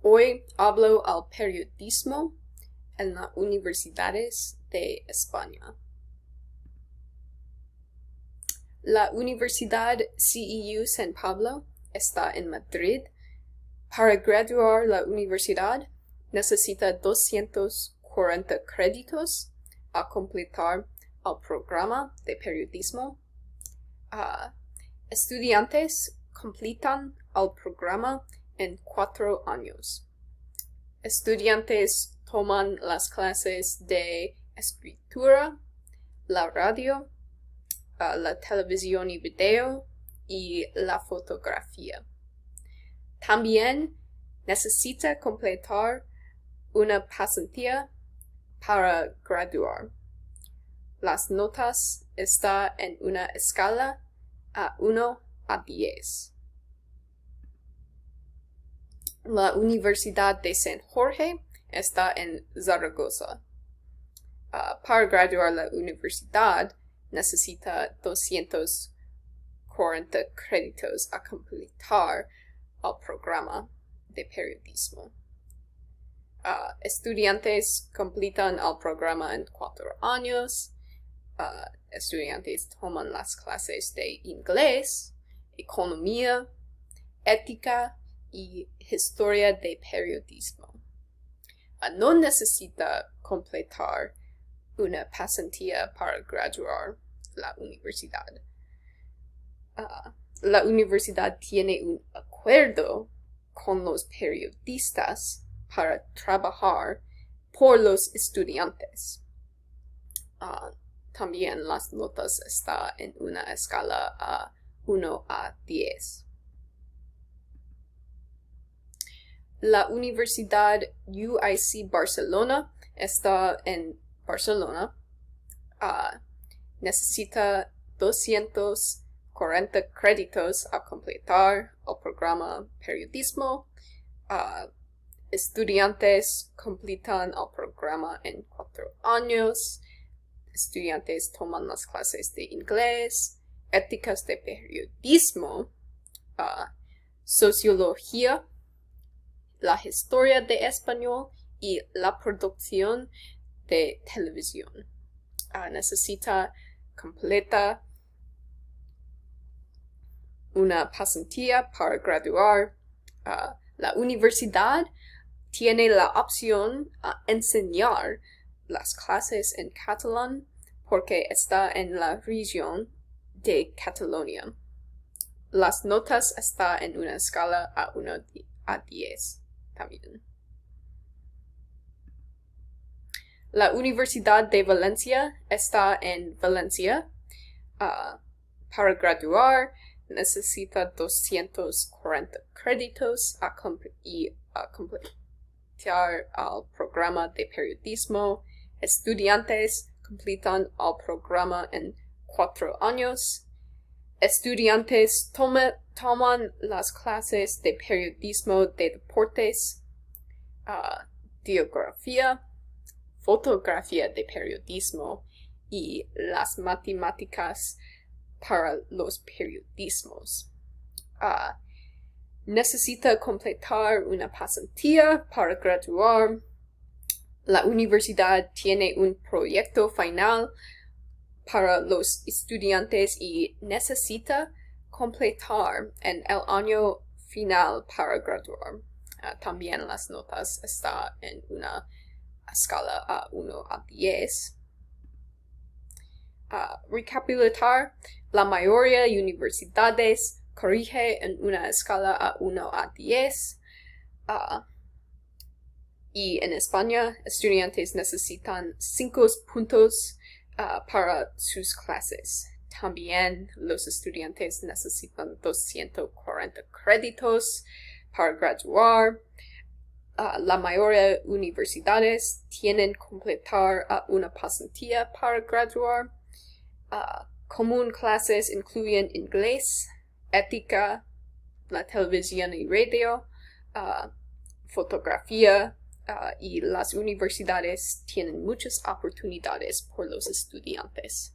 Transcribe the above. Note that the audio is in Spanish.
Hoy hablo al periodismo en las universidades de España. La Universidad CEU San Pablo está en Madrid. Para graduar la universidad necesita 240 créditos a completar el programa de periodismo. Estudiantes completan el programa en 4 años. Estudiantes toman las clases de escritura, la radio, la televisión y video y la fotografía. También necesita completar una pasantía para graduar. Las notas están en una escala a 1 a 10. La Universidad de San Jorge está en Zaragoza. Para graduar la universidad necesita 240 créditos a completar el programa de periodismo. Estudiantes completan el programa en 4 años. Estudiantes toman las clases de inglés, economía, ética y historia de periodismo. No necesita completar una pasantía para graduar la universidad. La universidad tiene un acuerdo con los periodistas para trabajar por los estudiantes. También las notas están en una escala a 1 a 10. La Universidad UIC Barcelona está en Barcelona. Necesita 240 créditos a completar el programa periodismo. Estudiantes completan el programa en 4 años. Estudiantes toman las clases de inglés, éticas de periodismo, sociología, la historia de español y la producción de televisión. Necesita completar una pasantía para graduar. La universidad tiene la opción a enseñar las clases en catalán porque está en la región de Cataluña. Las notas están en una escala a 1 a 10 también. La Universidad de Valencia está en Valencia. Para graduar necesita 240 créditos a completar el programa de periodismo. Estudiantes completan el programa en 4 años. Estudiantes toman las clases de periodismo de deportes, geografía, fotografía de periodismo y las matemáticas para los periodismos. Necesita completar una pasantía para graduar. La universidad tiene un proyecto final para los estudiantes y necesita completar en el año final para graduar. También las notas están en una escala a 1 a 10. Recapitular, la mayoría de universidades corrige en una escala a 1 a 10. Y en España, estudiantes necesitan 5 puntos para sus clases. También los estudiantes necesitan 240 créditos para graduar. La mayoría de universidades tienen que completar una pasantía para graduar. Común clases incluyen inglés, ética, la televisión y radio, fotografía, y las universidades tienen muchas oportunidades por los estudiantes.